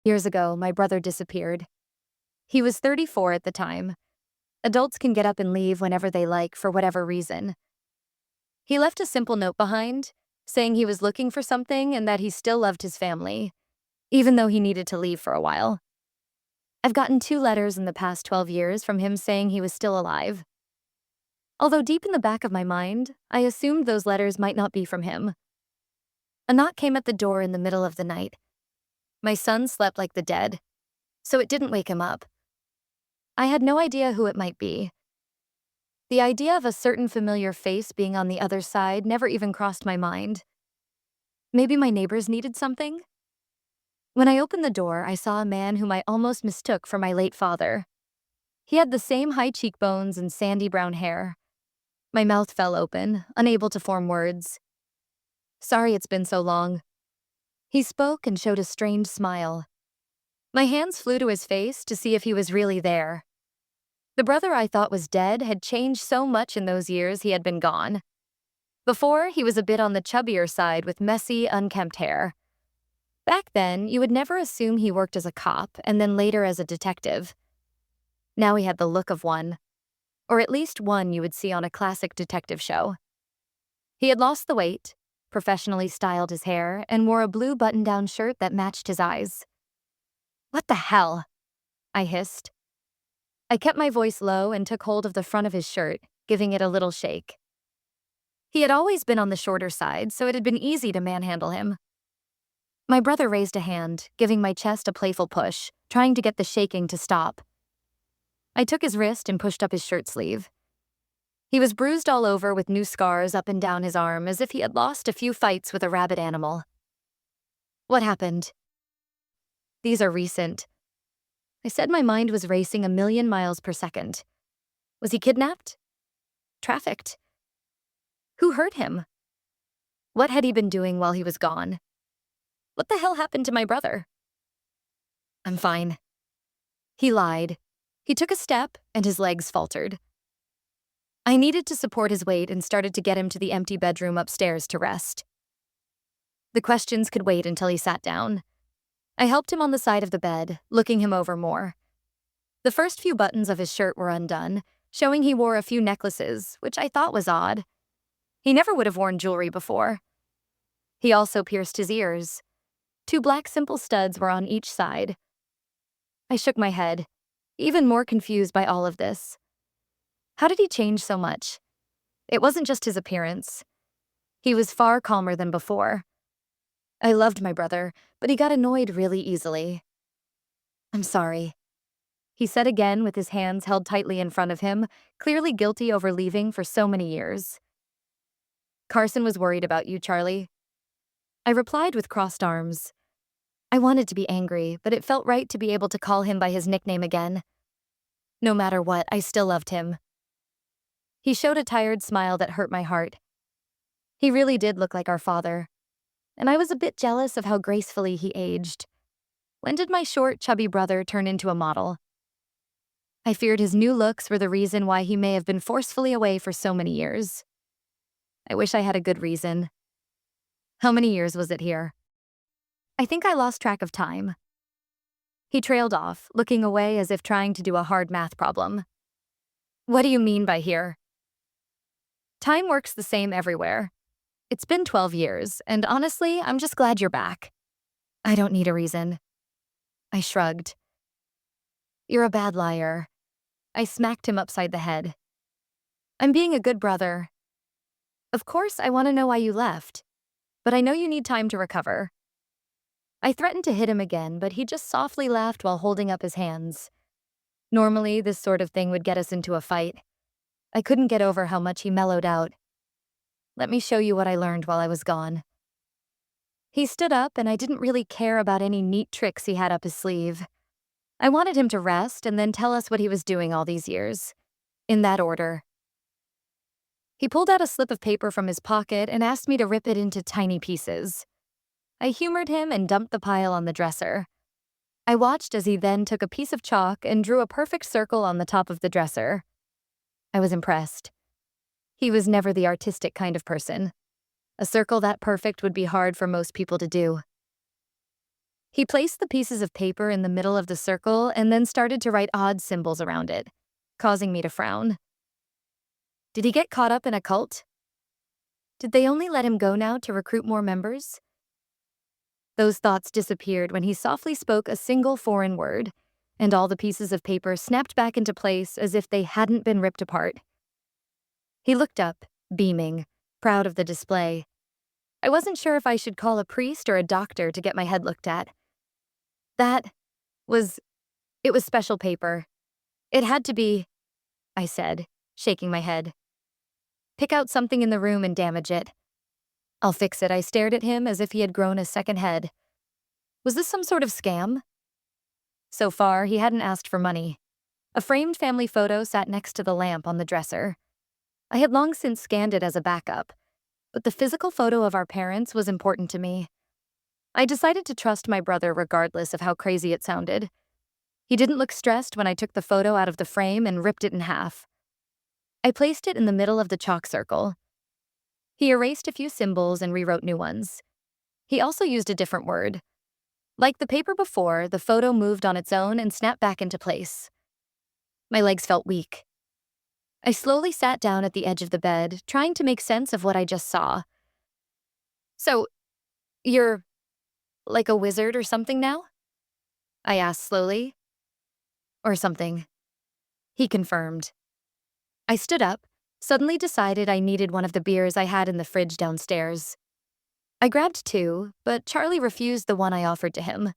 Years ago, my brother disappeared. He was 34 at the time. Adults can get up and leave whenever they like for whatever reason. He left a simple note behind, saying he was looking for something and that he still loved his family, even though he needed to leave for a while. I've gotten 2 letters in the past 12 years from him saying he was still alive. Although deep in the back of my mind, I assumed those letters might not be from him. A knock came at the door in the middle of the night. My son slept like the dead, so it didn't wake him up. I had no idea who it might be. The idea of a certain familiar face being on the other side never even crossed my mind. Maybe my neighbors needed something? When I opened the door, I saw a man whom I almost mistook for my late father. He had the same high cheekbones and sandy brown hair. My mouth fell open, unable to form words. "Sorry it's been so long." He spoke and showed a strange smile. My hands flew to his face to see if he was really there. The brother I thought was dead had changed so much in those years he had been gone. Before, he was a bit on the chubbier side with messy, unkempt hair. Back then, you would never assume he worked as a cop and then later as a detective. Now he had the look of one, or at least one you would see on a classic detective show. He had lost the weight, professionally styled his hair, and wore a blue button-down shirt that matched his eyes. "What the hell?" I hissed. I kept my voice low and took hold of the front of his shirt, giving it a little shake. He had always been on the shorter side, so it had been easy to manhandle him. My brother raised a hand, giving my chest a playful push, trying to get the shaking to stop. I took his wrist and pushed up his shirt sleeve. He was bruised all over with new scars up and down his arm as if he had lost a few fights with a rabid animal. "What happened?" "These are recent." I said my mind was racing 1,000,000 miles per second. Was he kidnapped? Trafficked? Who hurt him? What had he been doing while he was gone? What the hell happened to my brother? "I'm fine." He lied. He took a step, and his legs faltered. I needed to support his weight and started to get him to the empty bedroom upstairs to rest. The questions could wait until he sat down. I helped him on the side of the bed, looking him over more. The first few buttons of his shirt were undone, showing he wore a few necklaces, which I thought was odd. He never would have worn jewelry before. He also pierced his ears. 2 black simple studs were on each side. I shook my head, even more confused by all of this. How did he change so much? It wasn't just his appearance. He was far calmer than before. I loved my brother, but he got annoyed really easily. "I'm sorry," he said again with his hands held tightly in front of him, clearly guilty over leaving for so many years. "Carson was worried about you, Charlie." I replied with crossed arms. I wanted to be angry, but it felt right to be able to call him by his nickname again. No matter what, I still loved him. He showed a tired smile that hurt my heart. He really did look like our father, and I was a bit jealous of how gracefully he aged. When did my short, chubby brother turn into a model? I feared his new looks were the reason why he may have been forcefully away for so many years. I wish I had a good reason. How many years was it here? I think I lost track of time. He trailed off, looking away as if trying to do a hard math problem. "What do you mean by here?" "Time works the same everywhere. It's been 12 years, and honestly, I'm just glad you're back." "I don't need a reason." I shrugged. "You're a bad liar." I smacked him upside the head. "I'm being a good brother. Of course, I want to know why you left, but I know you need time to recover." I threatened to hit him again, but he just softly laughed while holding up his hands. Normally, this sort of thing would get us into a fight. I couldn't get over how much he mellowed out. "Let me show you what I learned while I was gone." He stood up, and I didn't really care about any neat tricks he had up his sleeve. I wanted him to rest and then tell us what he was doing all these years. In that order. He pulled out a slip of paper from his pocket and asked me to rip it into tiny pieces. I humored him and dumped the pile on the dresser. I watched as he then took a piece of chalk and drew a perfect circle on the top of the dresser. I was impressed. He was never the artistic kind of person. A circle that perfect would be hard for most people to do. He placed the pieces of paper in the middle of the circle and then started to write odd symbols around it, causing me to frown. Did he get caught up in a cult? Did they only let him go now to recruit more members? Those thoughts disappeared when he softly spoke a single foreign word, and all the pieces of paper snapped back into place as if they hadn't been ripped apart. He looked up, beaming, proud of the display. I wasn't sure if I should call a priest or a doctor to get my head looked at. It was special paper. It had to be, I said, shaking my head. Pick out something in the room and damage it. I'll fix it. I stared at him as if he had grown a second head. Was this some sort of scam? So far, he hadn't asked for money. A framed family photo sat next to the lamp on the dresser. I had long since scanned it as a backup, but the physical photo of our parents was important to me. I decided to trust my brother regardless of how crazy it sounded. He didn't look stressed when I took the photo out of the frame and ripped it in half. I placed it in the middle of the chalk circle. He erased a few symbols and rewrote new ones. He also used a different word. Like the paper before, the photo moved on its own and snapped back into place. My legs felt weak. I slowly sat down at the edge of the bed, trying to make sense of what I just saw. So, you're like a wizard or something now? I asked slowly. Or something. He confirmed. I stood up, suddenly decided I needed one of the beers I had in the fridge downstairs. I grabbed two, but Charlie refused the one I offered to him.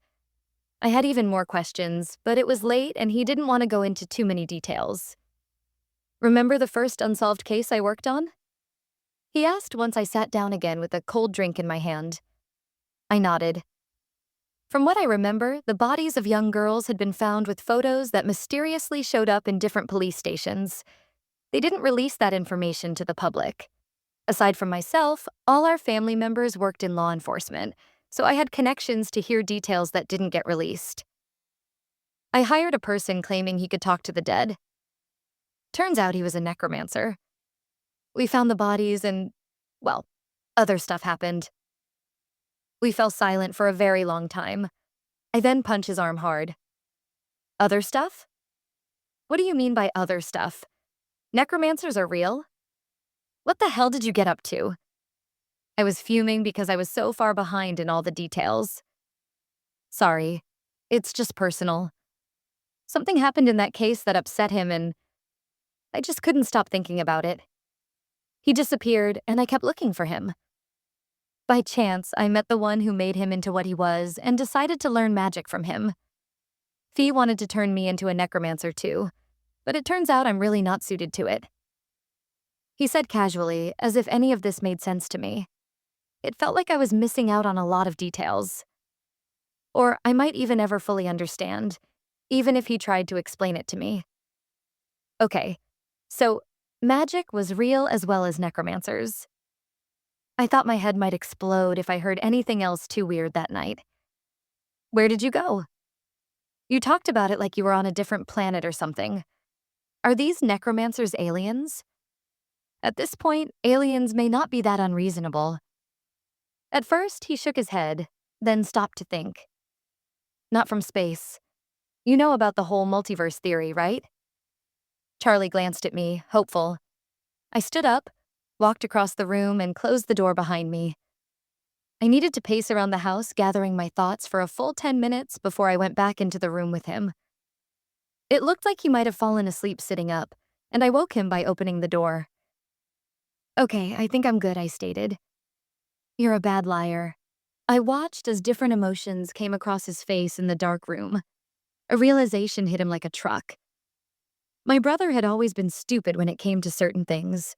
I had even more questions, but it was late and he didn't want to go into too many details. Remember the first unsolved case I worked on? He asked once I sat down again with a cold drink in my hand. I nodded. From what I remember, the bodies of young girls had been found with photos that mysteriously showed up in different police stations. They didn't release that information to the public. Aside from myself, all our family members worked in law enforcement, so I had connections to hear details that didn't get released. I hired a person claiming he could talk to the dead. Turns out he was a necromancer. We found the bodies and, well, other stuff happened. We fell silent for a very long time. I then punched his arm hard. Other stuff? What do you mean by other stuff? Necromancers are real? What the hell did you get up to? I was fuming because I was so far behind in all the details. Sorry, it's just personal. Something happened in that case that upset him and I just couldn't stop thinking about it. He disappeared and I kept looking for him. By chance, I met the one who made him into what he was and decided to learn magic from him. Fee wanted to turn me into a necromancer too, but it turns out I'm really not suited to it. He said casually, as if any of this made sense to me. It felt like I was missing out on a lot of details. Or I might even never fully understand, even if he tried to explain it to me. Okay, so magic was real as well as necromancers. I thought my head might explode if I heard anything else too weird that night. Where did you go? You talked about it like you were on a different planet or something. Are these necromancers aliens? At this point, aliens may not be that unreasonable. At first, he shook his head, then stopped to think. Not from space. You know about the whole multiverse theory, right? Charlie glanced at me, hopeful. I stood up, walked across the room, and closed the door behind me. I needed to pace around the house, gathering my thoughts for a full 10 minutes before I went back into the room with him. It looked like he might have fallen asleep sitting up, and I woke him by opening the door. Okay, I think I'm good, I stated. You're a bad liar. I watched as different emotions came across his face in the dark room. A realization hit him like a truck. My brother had always been stupid when it came to certain things.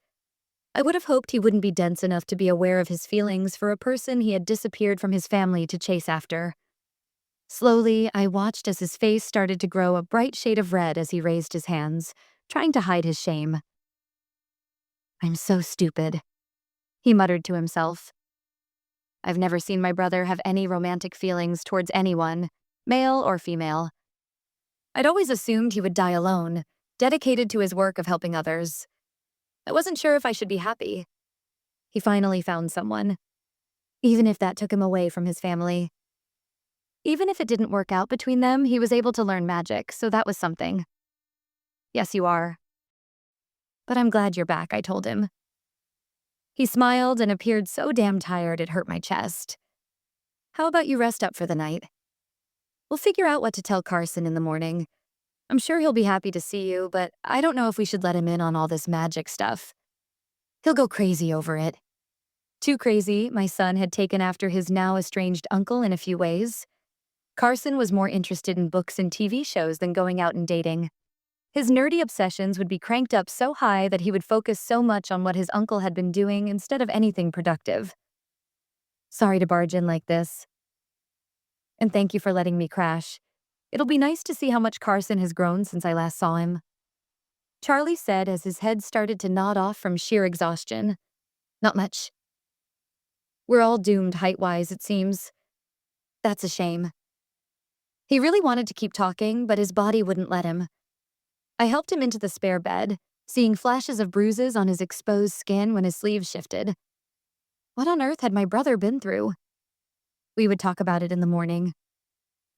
I would have hoped he wouldn't be dense enough to be aware of his feelings for a person he had disappeared from his family to chase after. Slowly, I watched as his face started to grow a bright shade of red as he raised his hands, trying to hide his shame. I'm so stupid, he muttered to himself. I've never seen my brother have any romantic feelings towards anyone, male or female. I'd always assumed he would die alone, dedicated to his work of helping others. I wasn't sure if I should be happy. He finally found someone, even if that took him away from his family. Even if it didn't work out between them, he was able to learn magic, so that was something. Yes, you are. But I'm glad you're back, I told him. He smiled and appeared so damn tired it hurt my chest. How about you rest up for the night? We'll figure out what to tell Carson in the morning. I'm sure he'll be happy to see you, but I don't know if we should let him in on all this magic stuff. He'll go crazy over it. Too crazy, my son had taken after his now estranged uncle in a few ways. Carson was more interested in books and TV shows than going out and dating. His nerdy obsessions would be cranked up so high that he would focus so much on what his uncle had been doing instead of anything productive. Sorry to barge in like this. And thank you for letting me crash. It'll be nice to see how much Carson has grown since I last saw him. Charlie said as his head started to nod off from sheer exhaustion. Not much. We're all doomed height-wise, it seems. That's a shame. He really wanted to keep talking, but his body wouldn't let him. I helped him into the spare bed, seeing flashes of bruises on his exposed skin when his sleeves shifted. What on earth had my brother been through? We would talk about it in the morning.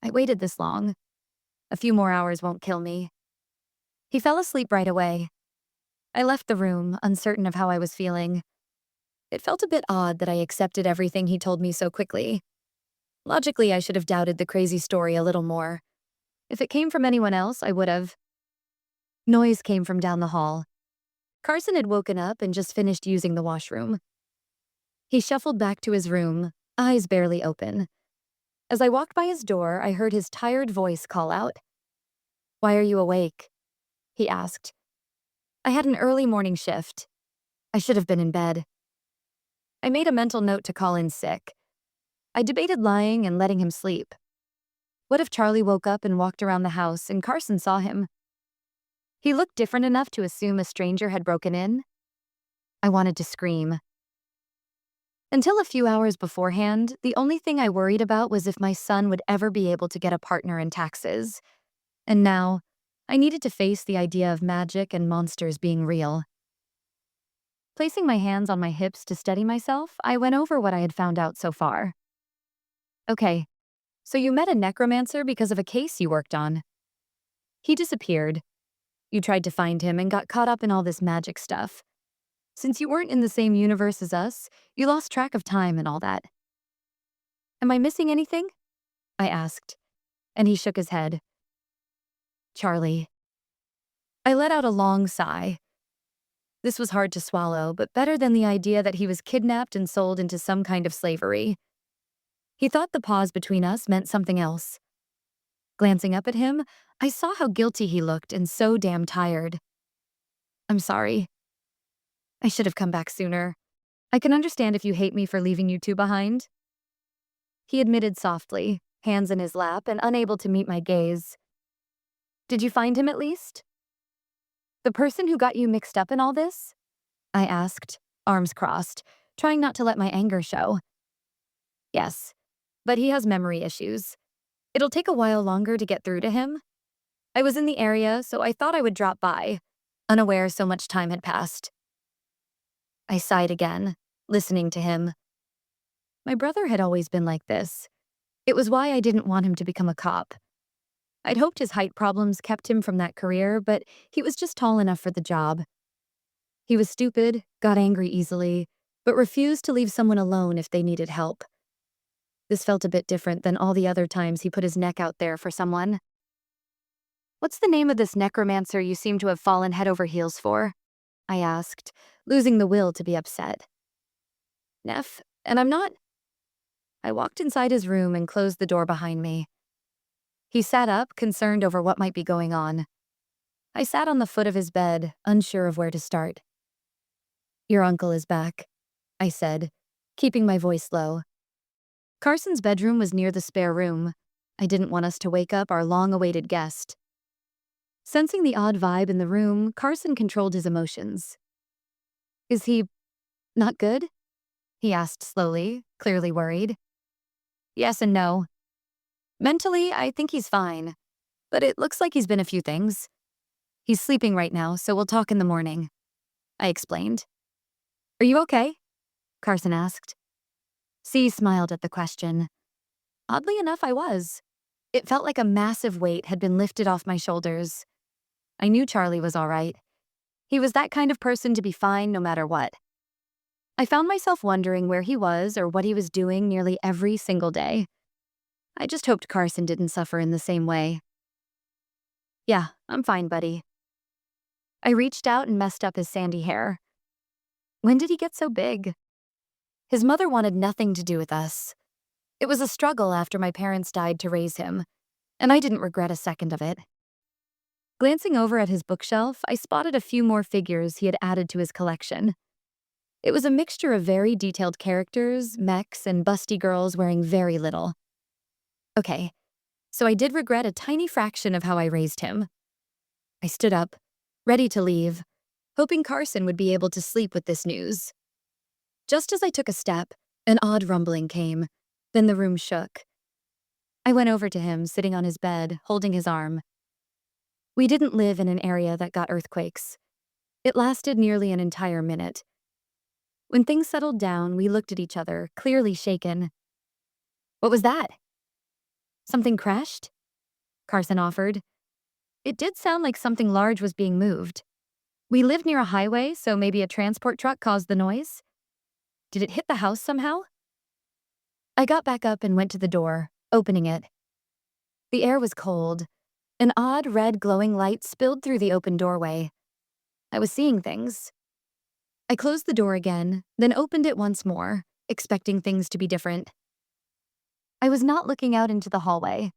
I waited this long. A few more hours won't kill me. He fell asleep right away. I left the room, uncertain of how I was feeling. It felt a bit odd that I accepted everything he told me so quickly. Logically, I should have doubted the crazy story a little more. If it came from anyone else, I would have. Noise came from down the hall. Carson had woken up and just finished using the washroom. He shuffled back to his room, eyes barely open. As I walked by his door, I heard his tired voice call out. Why are you awake? He asked. I had an early morning shift. I should have been in bed. I made a mental note to call in sick. I debated lying and letting him sleep. What if Charlie woke up and walked around the house and Carson saw him? He looked different enough to assume a stranger had broken in. I wanted to scream. Until a few hours beforehand, the only thing I worried about was if my son would ever be able to get a partner in taxes. And now, I needed to face the idea of magic and monsters being real. Placing my hands on my hips to steady myself, I went over what I had found out so far. Okay, so you met a necromancer because of a case you worked on. He disappeared. You tried to find him and got caught up in all this magic stuff. Since you weren't in the same universe as us, you lost track of time and all that. Am I missing anything? I asked, and he shook his head. Charlie. I let out a long sigh. This was hard to swallow, but better than the idea that he was kidnapped and sold into some kind of slavery. He thought the pause between us meant something else. Glancing up at him, I saw how guilty he looked and so damn tired. I'm sorry. I should have come back sooner. I can understand if you hate me for leaving you two behind. He admitted softly, hands in his lap and unable to meet my gaze. Did you find him at least? The person who got you mixed up in all this? I asked, arms crossed, trying not to let my anger show. Yes, but he has memory issues. It'll take a while longer to get through to him. I was in the area, so I thought I would drop by, unaware so much time had passed. I sighed again, listening to him. My brother had always been like this. It was why I didn't want him to become a cop. I'd hoped his height problems kept him from that career, but he was just tall enough for the job. He was stupid, got angry easily, but refused to leave someone alone if they needed help. This felt a bit different than all the other times he put his neck out there for someone. What's the name of this necromancer you seem to have fallen head over heels for? I asked, losing the will to be upset. Neff, and I'm not. I walked inside his room and closed the door behind me. He sat up, concerned over what might be going on. I sat on the foot of his bed, unsure of where to start. Your uncle is back, I said, keeping my voice low. Carson's bedroom was near the spare room. I didn't want us to wake up our long-awaited guest. Sensing the odd vibe in the room, Carson controlled his emotions. Is he not good? He asked slowly, clearly worried. Yes and no. Mentally, I think he's fine, but it looks like he's been a few things. He's sleeping right now, so we'll talk in the morning, I explained. Are you okay? Carson asked. C smiled at the question. Oddly enough, I was. It felt like a massive weight had been lifted off my shoulders. I knew Charlie was all right. He was that kind of person to be fine no matter what. I found myself wondering where he was or what he was doing nearly every single day. I just hoped Carson didn't suffer in the same way. Yeah, I'm fine, buddy. I reached out and messed up his sandy hair. When did he get so big? His mother wanted nothing to do with us. It was a struggle after my parents died to raise him, and I didn't regret a second of it. Glancing over at his bookshelf, I spotted a few more figures he had added to his collection. It was a mixture of very detailed characters, mechs, and busty girls wearing very little. Okay, so I did regret a tiny fraction of how I raised him. I stood up, ready to leave, hoping Carson would be able to sleep with this news. Just as I took a step, an odd rumbling came. Then the room shook. I went over to him, sitting on his bed, holding his arm. We didn't live in an area that got earthquakes. It lasted nearly an entire minute. When things settled down, we looked at each other, clearly shaken. What was that? Something crashed? Carson offered. It did sound like something large was being moved. We lived near a highway, so maybe a transport truck caused the noise? Did it hit the house somehow? I got back up and went to the door, opening it. The air was cold. An odd red glowing light spilled through the open doorway. I was seeing things. I closed the door again, then opened it once more, expecting things to be different. I was not looking out into the hallway.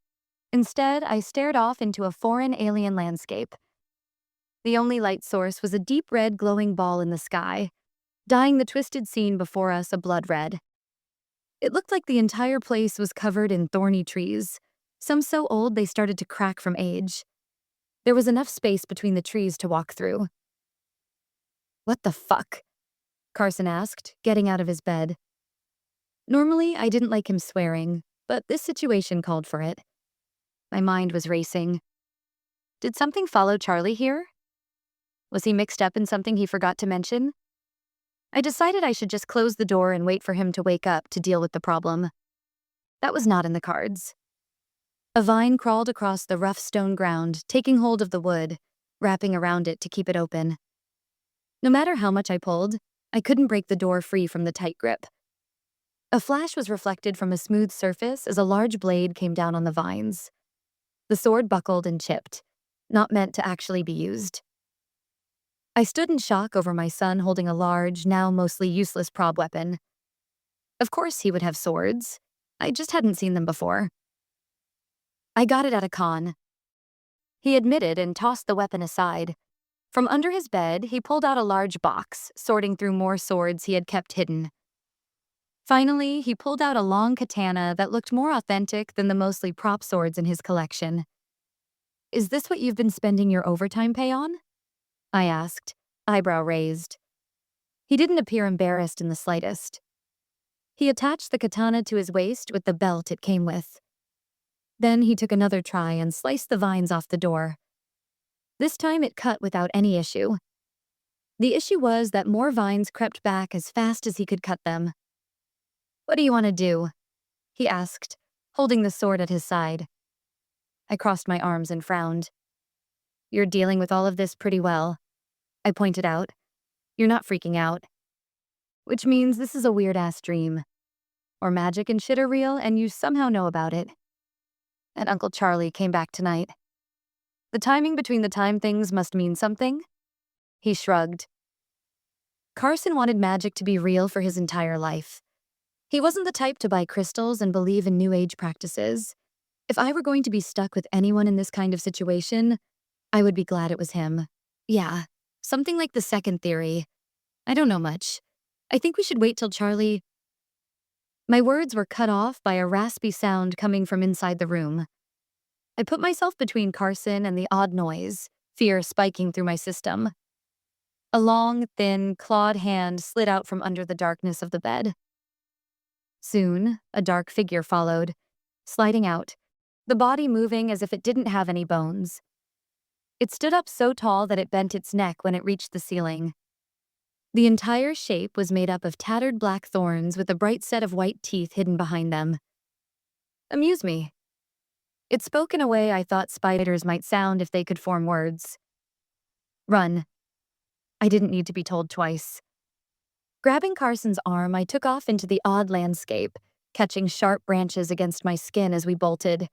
Instead, I stared off into a foreign alien landscape. The only light source was a deep red glowing ball in the sky, dyeing the twisted scene before us a blood red. It looked like the entire place was covered in thorny trees, some so old they started to crack from age. There was enough space between the trees to walk through. What the fuck? Carson asked, getting out of his bed. Normally, I didn't like him swearing, but this situation called for it. My mind was racing. Did something follow Charlie here? Was he mixed up in something he forgot to mention? I decided I should just close the door and wait for him to wake up to deal with the problem. That was not in the cards. A vine crawled across the rough stone ground, taking hold of the wood, wrapping around it to keep it open. No matter how much I pulled, I couldn't break the door free from the tight grip. A flash was reflected from a smooth surface as a large blade came down on the vines. The sword buckled and chipped, not meant to actually be used. I stood in shock over my son holding a large, now mostly useless prob weapon. Of course he would have swords. I just hadn't seen them before. I got it at a con. He admitted and tossed the weapon aside. From under his bed, he pulled out a large box, sorting through more swords he had kept hidden. Finally, he pulled out a long katana that looked more authentic than the mostly prop swords in his collection. Is this what you've been spending your overtime pay on? I asked, eyebrow raised. He didn't appear embarrassed in the slightest. He attached the katana to his waist with the belt it came with. Then he took another try and sliced the vines off the door. This time it cut without any issue. The issue was that more vines crept back as fast as he could cut them. What do you want to do? He asked, holding the sword at his side. I crossed my arms and frowned. You're dealing with all of this pretty well, I pointed out. You're not freaking out. Which means this is a weird-ass dream. Or magic and shit are real and you somehow know about it. And Uncle Charlie came back tonight. The timing between the time things must mean something? He shrugged. Carson wanted magic to be real for his entire life. He wasn't the type to buy crystals and believe in New Age practices. If I were going to be stuck with anyone in this kind of situation, I would be glad it was him. Yeah, something like the second theory. I don't know much. I think we should wait till Charlie... My words were cut off by a raspy sound coming from inside the room. I put myself between Carson and the odd noise, fear spiking through my system. A long, thin, clawed hand slid out from under the darkness of the bed. Soon, a dark figure followed, sliding out, the body moving as if it didn't have any bones. It stood up so tall that it bent its neck when it reached the ceiling. The entire shape was made up of tattered black thorns with a bright set of white teeth hidden behind them. Amuse me. It spoke in a way I thought spiders might sound if they could form words. Run. I didn't need to be told twice. Grabbing Carson's arm, I took off into the odd landscape, catching sharp branches against my skin as we bolted.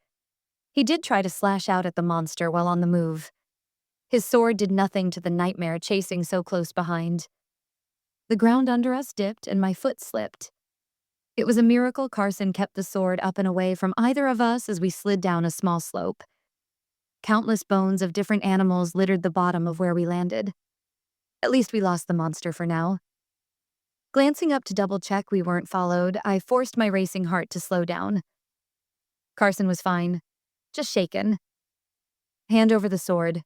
He did try to slash out at the monster while on the move. His sword did nothing to the nightmare chasing so close behind. The ground under us dipped and my foot slipped. It was a miracle Carson kept the sword up and away from either of us as we slid down a small slope. Countless bones of different animals littered the bottom of where we landed. At least we lost the monster for now. Glancing up to double-check we weren't followed, I forced my racing heart to slow down. Carson was fine, just shaken. Hand over the sword,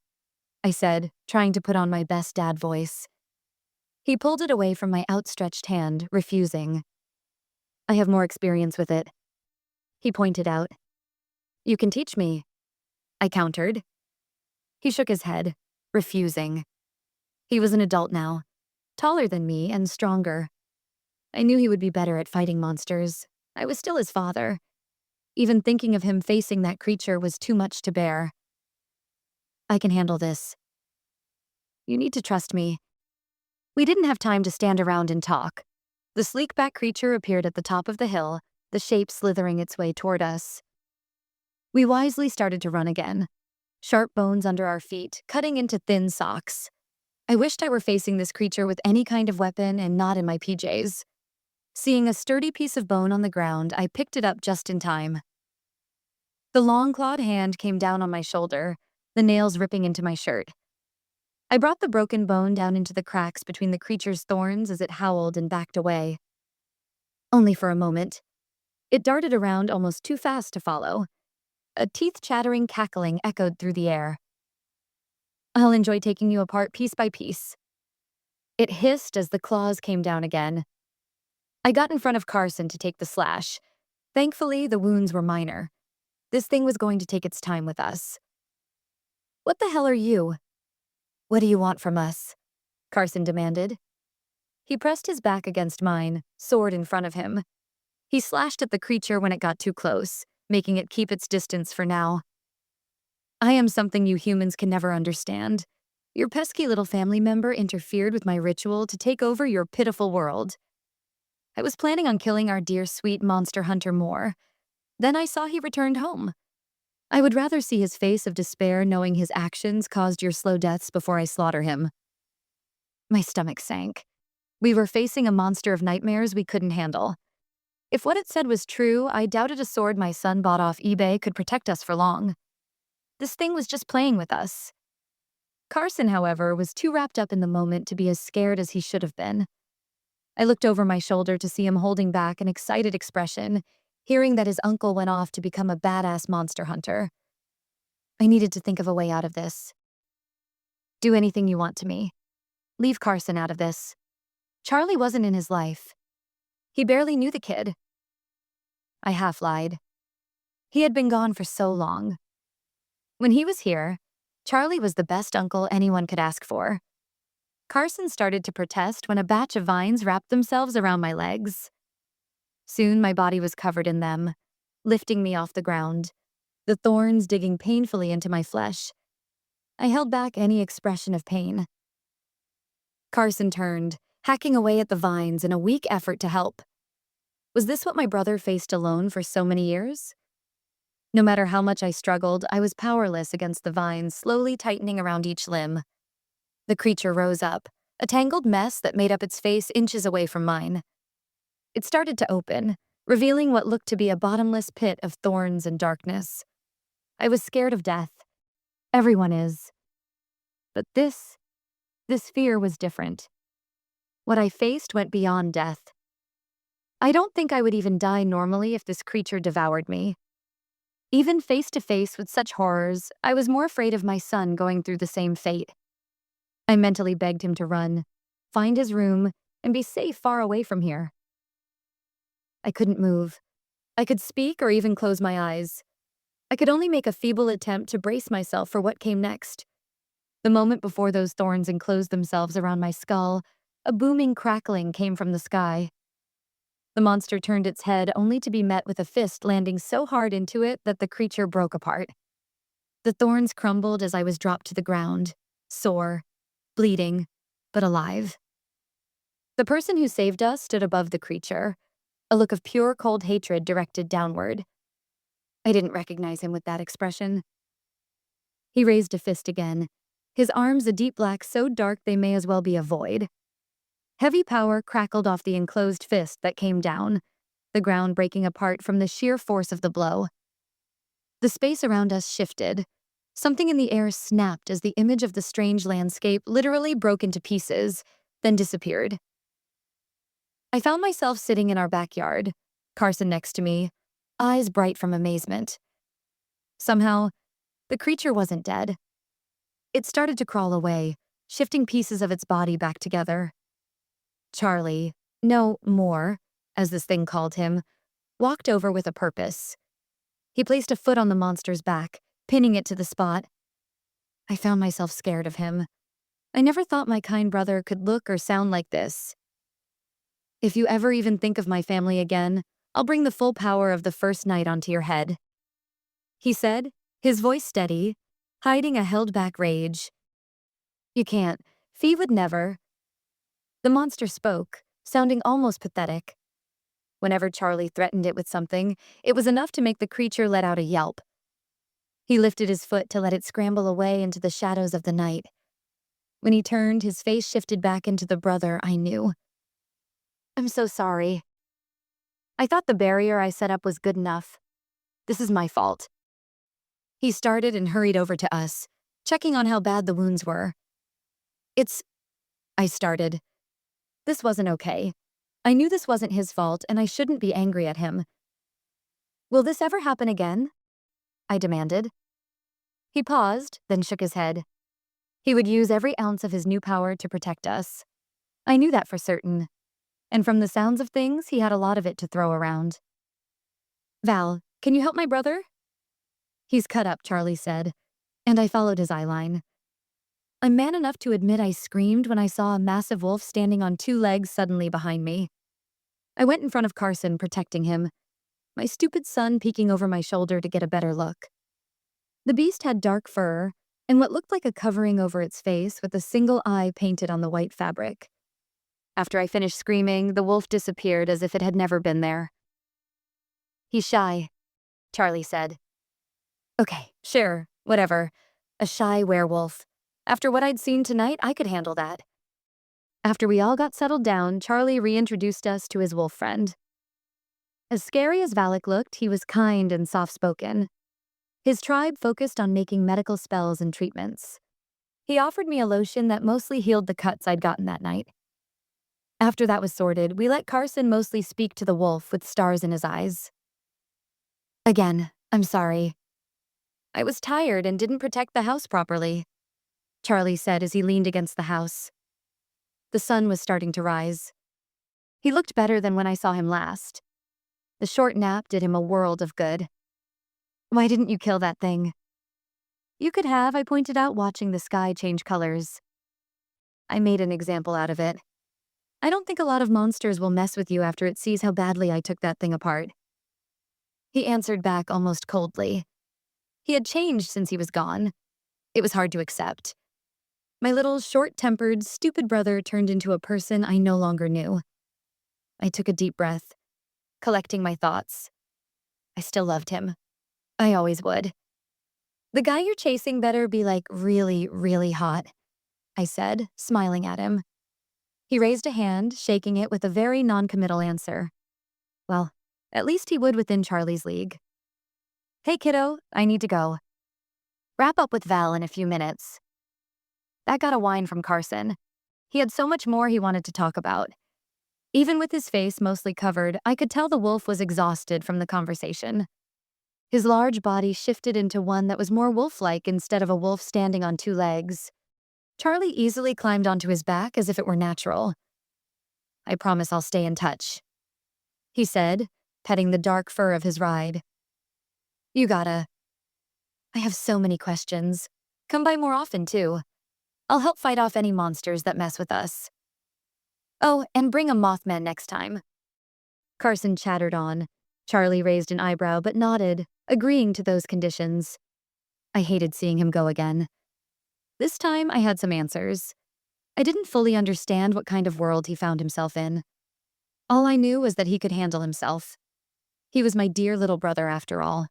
I said, trying to put on my best dad voice. He pulled it away from my outstretched hand, refusing. I have more experience with it, he pointed out. You can teach me, I countered. He shook his head, refusing. He was an adult now, taller than me and stronger. I knew he would be better at fighting monsters. I was still his father. Even thinking of him facing that creature was too much to bear. I can handle this. You need to trust me. We didn't have time to stand around and talk. The sleek-back creature appeared at the top of the hill, the shape slithering its way toward us. We wisely started to run again, sharp bones under our feet, cutting into thin socks. I wished I were facing this creature with any kind of weapon and not in my PJs. Seeing a sturdy piece of bone on the ground, I picked it up just in time. The long-clawed hand came down on my shoulder, the nails ripping into my shirt. I brought the broken bone down into the cracks between the creature's thorns as it howled and backed away. Only for a moment. It darted around almost too fast to follow. A teeth-chattering cackling echoed through the air. I'll enjoy taking you apart piece by piece. It hissed as the claws came down again. I got in front of Carson to take the slash. Thankfully, the wounds were minor. This thing was going to take its time with us. What the hell are you? What do you want from us? Carson demanded. He pressed his back against mine, sword in front of him. He slashed at the creature when it got too close, making it keep its distance for now. I am something you humans can never understand. Your pesky little family member interfered with my ritual to take over your pitiful world. I was planning on killing our dear sweet monster hunter more. Then I saw he returned home. I would rather see his face of despair knowing his actions caused your slow deaths before I slaughter him. My stomach sank. We were facing a monster of nightmares we couldn't handle. If what it said was true, I doubted a sword my son bought off eBay could protect us for long. This thing was just playing with us. Carson, however, was too wrapped up in the moment to be as scared as he should have been. I looked over my shoulder to see him holding back an excited expression, hearing that his uncle went off to become a badass monster hunter. I needed to think of a way out of this. Do anything you want to me. Leave Carson out of this. Charlie wasn't in his life. He barely knew the kid. I half lied. He had been gone for so long. When he was here, Charlie was the best uncle anyone could ask for. Carson started to protest when a batch of vines wrapped themselves around my legs. Soon my body was covered in them, lifting me off the ground, the thorns digging painfully into my flesh. I held back any expression of pain. Carson turned, hacking away at the vines in a weak effort to help. Was this what my brother faced alone for so many years? No matter how much I struggled, I was powerless against the vines slowly tightening around each limb. The creature rose up, a tangled mess that made up its face inches away from mine. It started to open, revealing what looked to be a bottomless pit of thorns and darkness. I was scared of death. Everyone is. But this fear was different. What I faced went beyond death. I don't think I would even die normally if this creature devoured me. Even face to face with such horrors, I was more afraid of my son going through the same fate. I mentally begged him to run, find his room, and be safe far away from here. I couldn't move. I could speak or even close my eyes. I could only make a feeble attempt to brace myself for what came next. The moment before those thorns enclosed themselves around my skull, a booming crackling came from the sky. The monster turned its head only to be met with a fist landing so hard into it that the creature broke apart. The thorns crumbled as I was dropped to the ground, sore, bleeding, but alive. The person who saved us stood above the creature, a look of pure cold hatred directed downward. I didn't recognize him with that expression. He raised a fist again, his arms a deep black so dark they may as well be a void. Heavy power crackled off the enclosed fist that came down, the ground breaking apart from the sheer force of the blow. The space around us shifted. Something in the air snapped as the image of the strange landscape literally broke into pieces, then disappeared. I found myself sitting in our backyard, Carson next to me, eyes bright from amazement. Somehow, the creature wasn't dead. It started to crawl away, shifting pieces of its body back together. Charlie, no, Moore, as this thing called him, walked over with a purpose. He placed a foot on the monster's back, pinning it to the spot. I found myself scared of him. I never thought my kind brother could look or sound like this. If you ever even think of my family again, I'll bring the full power of the first night onto your head, he said, his voice steady, hiding a held-back rage. You can't. Fee would never. The monster spoke, sounding almost pathetic. Whenever Charlie threatened it with something, it was enough to make the creature let out a yelp. He lifted his foot to let it scramble away into the shadows of the night. When he turned, his face shifted back into the brother I knew. I'm so sorry. I thought the barrier I set up was good enough. This is my fault. He started and hurried over to us, checking on how bad the wounds were. I started. This wasn't okay. I knew this wasn't his fault and I shouldn't be angry at him. Will this ever happen again? I demanded. He paused, then shook his head. He would use every ounce of his new power to protect us. I knew that for certain. And from the sounds of things, he had a lot of it to throw around. Val, can you help my brother? He's cut up, Charlie said, and I followed his eyeline. I'm man enough to admit I screamed when I saw a massive wolf standing on two legs suddenly behind me. I went in front of Carson, protecting him, my stupid son peeking over my shoulder to get a better look. The beast had dark fur and what looked like a covering over its face with a single eye painted on the white fabric. After I finished screaming, the wolf disappeared as if it had never been there. He's shy, Charlie said. Okay, sure, whatever. A shy werewolf. After what I'd seen tonight, I could handle that. After we all got settled down, Charlie reintroduced us to his wolf friend. As scary as Valak looked, he was kind and soft-spoken. His tribe focused on making medical spells and treatments. He offered me a lotion that mostly healed the cuts I'd gotten that night. After that was sorted, we let Carson mostly speak to the wolf with stars in his eyes. Again, I'm sorry. I was tired and didn't protect the house properly, Charlie said as he leaned against the house. The sun was starting to rise. He looked better than when I saw him last. The short nap did him a world of good. Why didn't you kill that thing? You could have, I pointed out, watching the sky change colors. I made an example out of it. I don't think a lot of monsters will mess with you after it sees how badly I took that thing apart. He answered back almost coldly. He had changed since he was gone. It was hard to accept. My little short-tempered, stupid brother turned into a person I no longer knew. I took a deep breath, collecting my thoughts. I still loved him. I always would. The guy you're chasing better be like really, really hot, I said, smiling at him. He raised a hand, shaking it with a very non-committal answer. Well, at least he would within Charlie's league. Hey kiddo, I need to go. Wrap up with Val in a few minutes. That got a whine from Carson. He had so much more he wanted to talk about. Even with his face mostly covered, I could tell the wolf was exhausted from the conversation. His large body shifted into one that was more wolf-like instead of a wolf standing on two legs. Charlie easily climbed onto his back as if it were natural. I promise I'll stay in touch, he said, petting the dark fur of his ride. You gotta. I have so many questions. Come by more often, too. I'll help fight off any monsters that mess with us. Oh, and bring a Mothman next time. Carson chattered on. Charlie raised an eyebrow but nodded, agreeing to those conditions. I hated seeing him go again. This time I had some answers. I didn't fully understand what kind of world he found himself in. All I knew was that he could handle himself. He was my dear little brother after all.